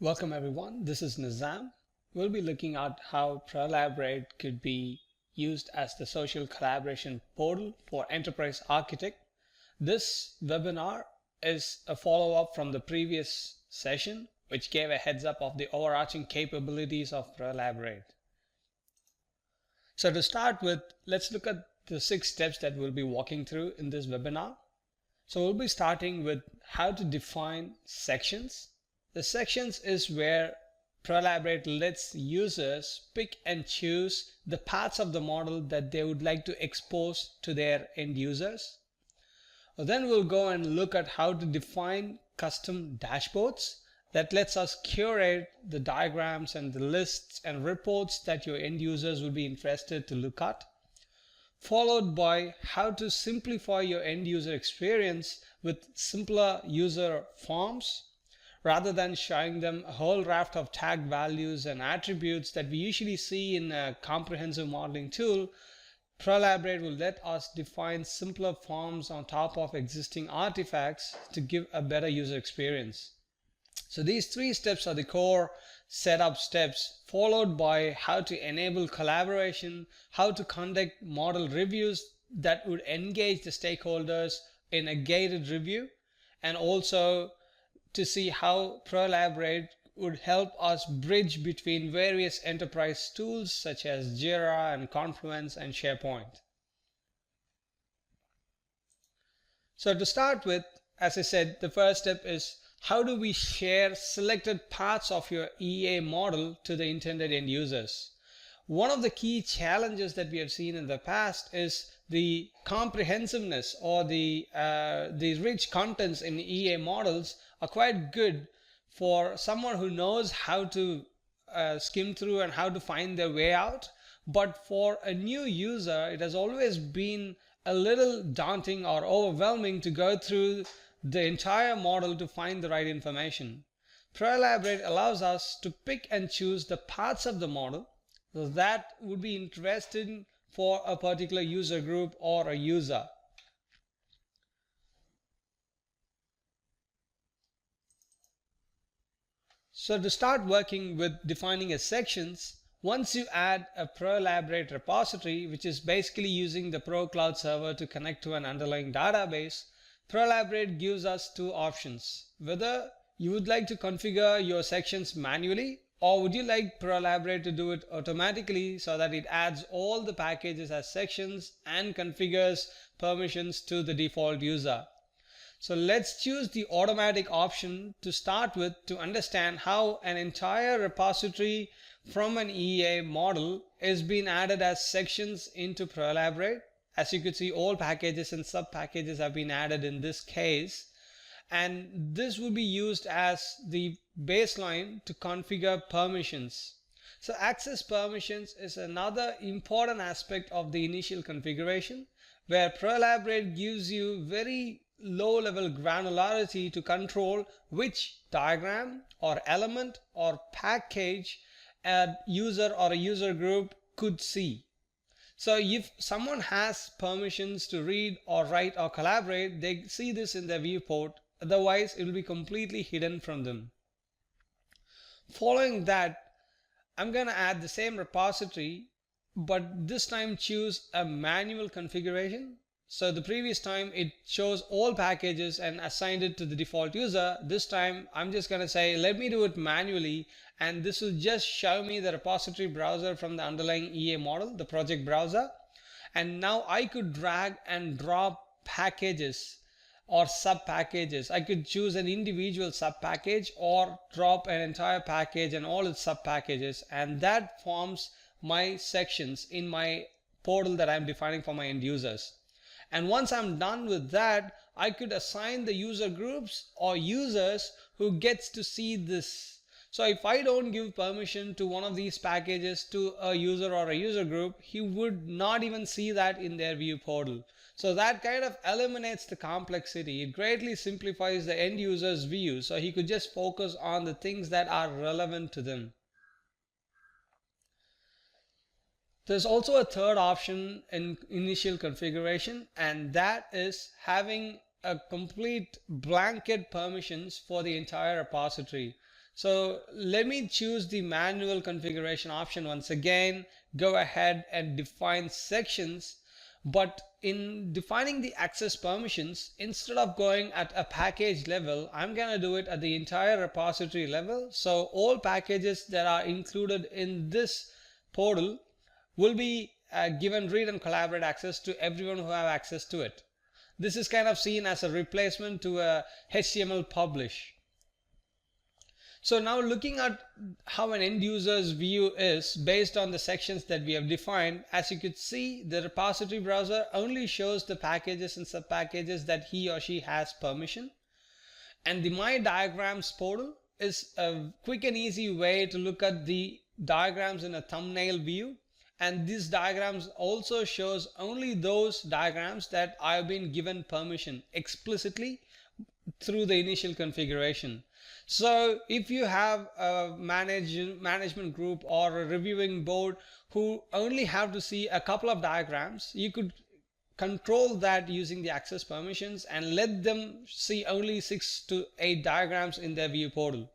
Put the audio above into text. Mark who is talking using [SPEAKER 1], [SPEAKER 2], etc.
[SPEAKER 1] Welcome everyone, this is Nizam. We'll be looking at how Prolaborate could be used as the social collaboration portal for Enterprise Architect. This webinar is a follow-up from the previous session, which gave a heads up of the overarching capabilities of Prolaborate. So to start with, let's look at the 6 steps that we'll be walking through in this webinar. So we'll be starting with how to define sections. The sections is where Prolaborate lets users pick and choose the parts of the model that they would like to expose to their end users. Then we'll go and look at how to define custom dashboards that lets us curate the diagrams and the lists and reports that your end users will be interested to look at, followed by how to simplify your end user experience with simpler user forms rather than showing them a whole raft of tag values and attributes that we usually see in a comprehensive modeling tool. Prolaborate will let us define simpler forms on top of existing artifacts to give a better user experience. So these 3 steps are the core setup steps, followed by how to enable collaboration, how to conduct model reviews that would engage the stakeholders in a gated review, and also to see how Prolaborate would help us bridge between various enterprise tools such as Jira and Confluence and SharePoint. So to start with, as I said, the first step is how do we share selected parts of your EA model to the intended end users? One of the key challenges that we have seen in the past is the comprehensiveness or the rich contents in EA models are quite good for someone who knows how to skim through and how to find their way out. But for a new user, it has always been a little daunting or overwhelming to go through the entire model to find the right information. Prolaborate allows us to pick and choose the parts of the model that would be interesting for a particular user group or a user. So to start working with defining a sections, once you add a Prolaborate repository, which is basically using the Pro Cloud Server to connect to an underlying database, Prolaborate gives us 2 options. Whether you would like to configure your sections manually, or would you like Prolaborate to do it automatically so that it adds all the packages as sections and configures permissions to the default user. So let's choose the automatic option to start with to understand how an entire repository from an EA model is being added as sections into Prolaborate. As you could see, all packages and sub packages have been added in this case, and this will be used as the baseline to configure permissions. So access permissions is another important aspect of the initial configuration, where Prolaborate gives you very low level granularity to control which diagram or element or package a user or a user group could see. So if someone has permissions to read or write or collaborate, they see this in their viewport. Otherwise, it will be completely hidden from them. Following that, I'm going to add the same repository, but this time choose a manual configuration. So the previous time it shows all packages and assigned it to the default user. This time I'm just going to say, let me do it manually, and this will just show me the repository browser from the underlying EA model, the project browser. And now I could drag and drop packages or sub packages. I could choose an individual sub package or drop an entire package and all its sub packages, and that forms my sections in my portal that I'm defining for my end users. And once I'm done with that, I could assign the user groups or users who gets to see this. So if I don't give permission to one of these packages to a user or a user group, he would not even see that in their view portal. So that kind of eliminates the complexity. It greatly simplifies the end user's view, so he could just focus on the things that are relevant to them. There's also a third option in initial configuration, and that is having a complete blanket permissions for the entire repository. So let me choose the manual configuration option once again, go ahead and define sections. But in defining the access permissions, instead of going at a package level, I'm going to do it at the entire repository level. So all packages that are included in this portal will be given read and collaborate access to everyone who have access to it. This is kind of seen as a replacement to a HTML publish. So now looking at how an end user's view is based on the sections that we have defined, as you could see, the repository browser only shows the packages and subpackages that he or she has permission. And the My Diagrams portal is a quick and easy way to look at the diagrams in a thumbnail view. And these diagrams also shows only those diagrams that I've been given permission explicitly through the initial configuration. So if you have a management group or a reviewing board who only have to see a couple of diagrams, you could control that using the access permissions and let them see only 6 to 8 diagrams in their view portal.